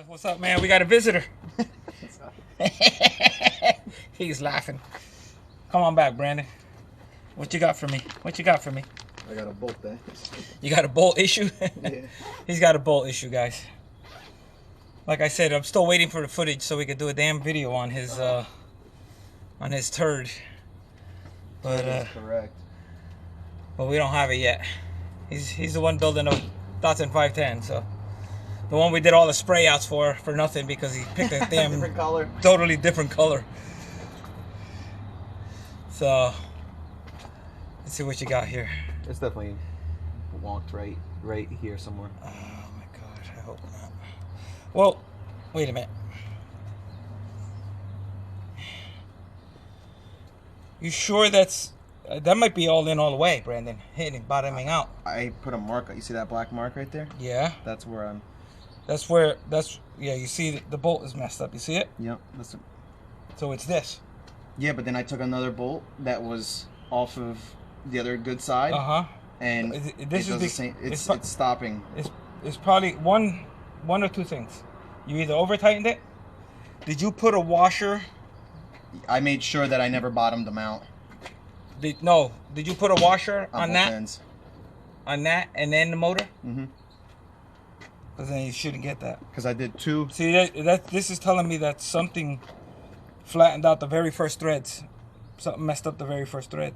What's up, man? We got a visitor. He's laughing. Come on back, Brandon. What you got for me? What you got for me? I got a bolt there. You got a bolt issue? Yeah. He's got a bolt issue, guys. Like I said, I'm still waiting for the footage so we could do a damn video on his turd. But That is correct. But we don't have it yet. He's the one building a Datsun 510, so the one we did all the spray outs for nothing because he picked a damn different color. Totally different color. So let's see what you got here. It's definitely wonked right here somewhere. Oh my god, I hope not. Well, wait a minute. You sure that might be all in all the way, Brandon? Hitting, bottoming out. I put a mark. You see that black mark right there? Yeah. That's where I'm. Yeah, you see the bolt is messed up. You see it? Yep. So it's this. Yeah, but then I took another bolt that was off of the other good side. And this is the same. It's stopping. It's probably one or two things. You either over tightened it. Did you put a washer? I made sure that I never bottomed them out. Did you put a washer on that? Ends. On that and then the motor? Mm-hmm. Because then you shouldn't get that. Because I did two. See, this is telling me that something flattened out the very first threads. Something messed up the very first thread.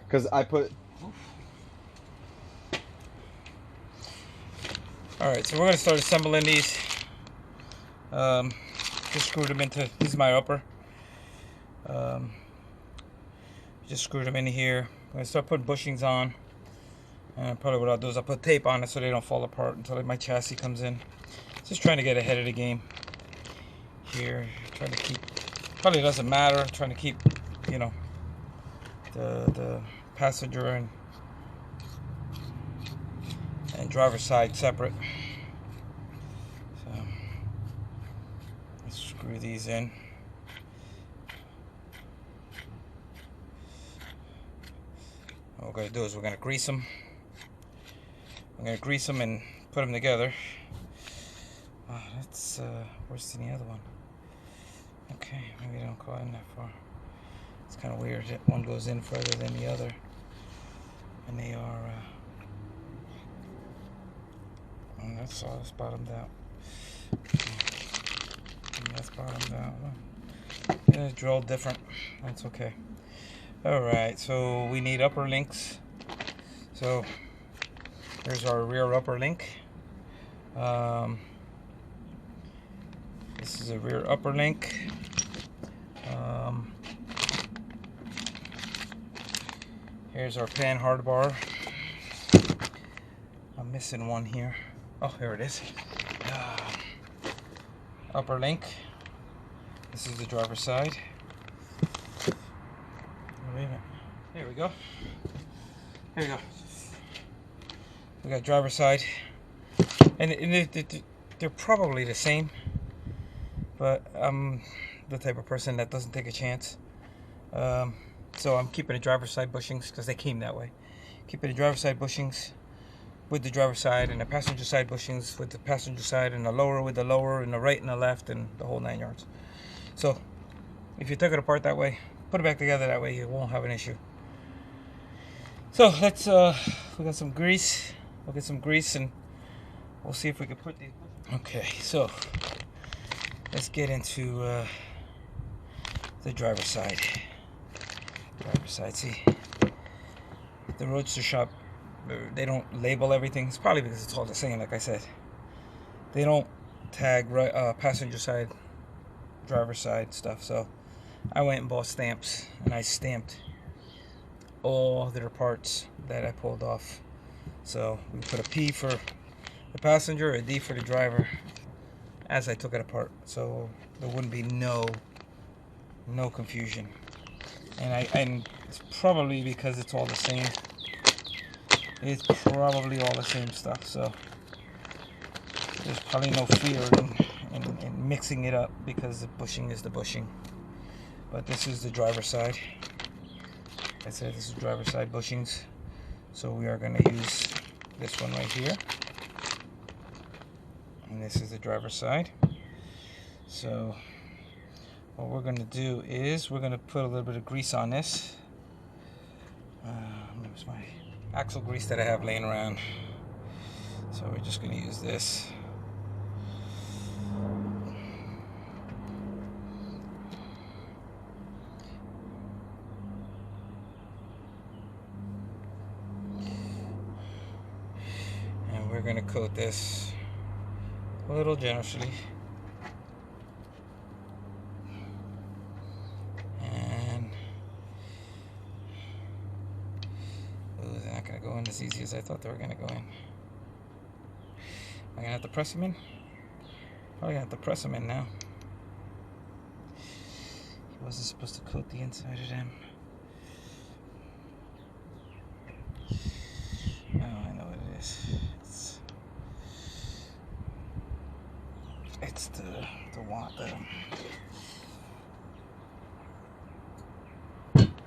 Because I put... Alright, so we're going to start assembling these. Just screwed them into... This is my upper. Just screwed them in here. I'm going to start putting bushings on. And probably what I'll do is I'll put tape on it so they don't fall apart until my chassis comes in. Just trying to get ahead of the game here. Trying to keep, probably doesn't matter. Trying to keep, you know, the passenger and driver's side separate. So let's screw these in. What we're going to do is we're going to grease them. I'm going to grease them and put them together. Wow, that's worse than the other one. Okay, maybe they don't go in that far. It's kind of weird that one goes in further than the other. And they are... and that's all that's bottomed out. And that's bottomed out. Yeah, drilled different. That's okay. Alright, so we need upper links. So here's our rear upper link. This is a rear upper link. Here's our pan hard bar. I'm missing one here. Oh, here it is. Upper link. This is the driver's side. There we go. Here we go. We got driver's side, and they're probably the same, but I'm the type of person that doesn't take a chance. So I'm keeping the driver's side bushings because they came that way. Keeping the driver's side bushings with the driver's side, and the passenger side bushings with the passenger side, and the lower with the lower, and the right and the left, and the whole 9 yards. So if you took it apart that way, put it back together that way, you won't have an issue. So let's we got some grease. We'll get some grease and we'll see if we can put these. Okay, so let's get into the driver's side. Driver's side. See, the Roadster shop, they don't label everything. It's probably because it's all the same. Like I said, they don't tag passenger side, driver's side stuff. So I went and bought stamps, and I stamped all their parts that I pulled off. So we put a P for the passenger, a D for the driver, as I took it apart, so there wouldn't be no confusion. And it's probably because it's all the same. It's probably all the same stuff. So there's probably no fear in mixing it up because the bushing is the bushing. But this is the driver's side. Like I said, this is driver's side bushings. So we are going to use this one right here. and this is the driver's side. So what we're going to do is we're going to put a little bit of grease on this. There's my axle grease that I have laying around. So we're just going to use this. And we're going to coat this a little generously. And they're not going to go in as easy as I thought they were going to go in. Am I going to have to press them in? Probably going to have to press them in now. He wasn't supposed to coat the inside of them. Oh, I know what it is. It's the there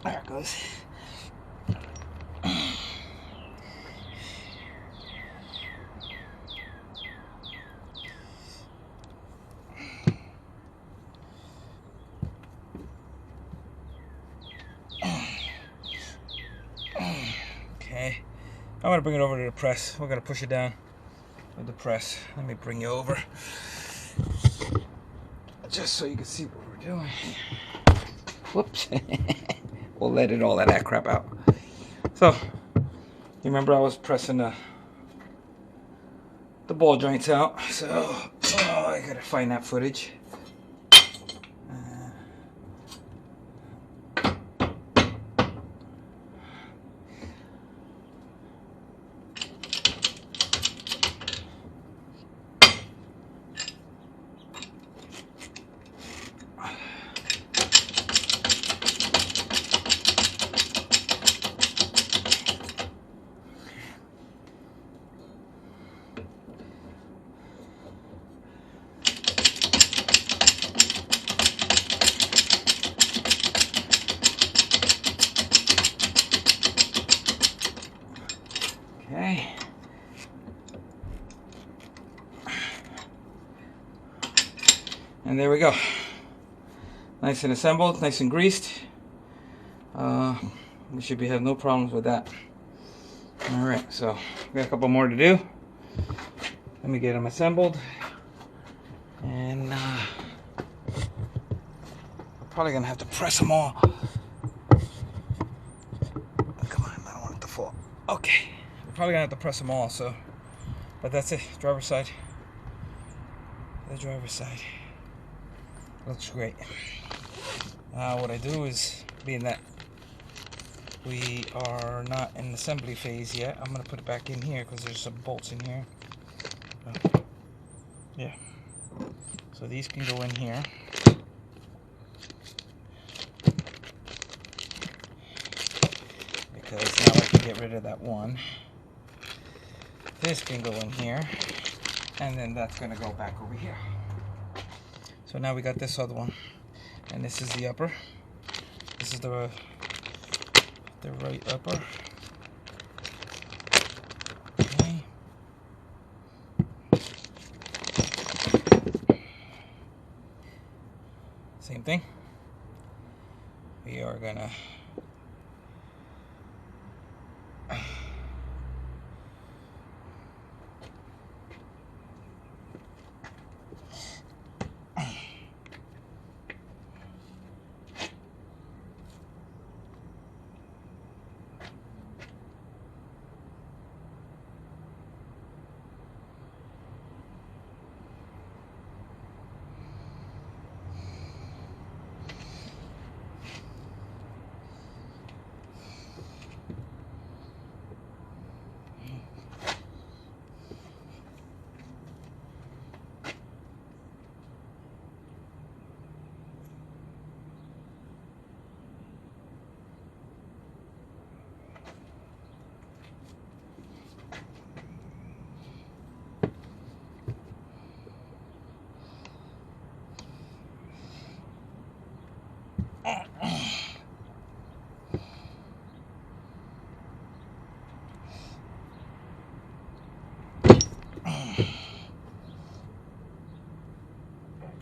it goes. Okay, I'm gonna bring it over to the press. We're gonna push it down with the press. Let me bring you over, just so you can see what we're doing. Whoops. We'll let all of that crap out. So, you remember I was pressing the ball joints out. So, I gotta find that footage. Okay. And there we go. Nice and assembled, nice and greased. We should have no problems with that. Alright, so we got a couple more to do. Let me get them assembled. And I'm probably gonna have to press them all. Come on, I don't want it to fall. Okay. We're probably gonna have to press them all, so but that's it. Driver's side. The driver's side. Looks great. What I do is, being that we are not in the assembly phase yet, I'm gonna put it back in here because there's some bolts in here. Yeah. So these can go in here. Because now I can get rid of that one. This can go in here, and then that's going to go back over here. So now we got this other one, and this is the upper. This is the right upper. Okay. Same thing. We are gonna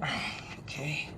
Okay.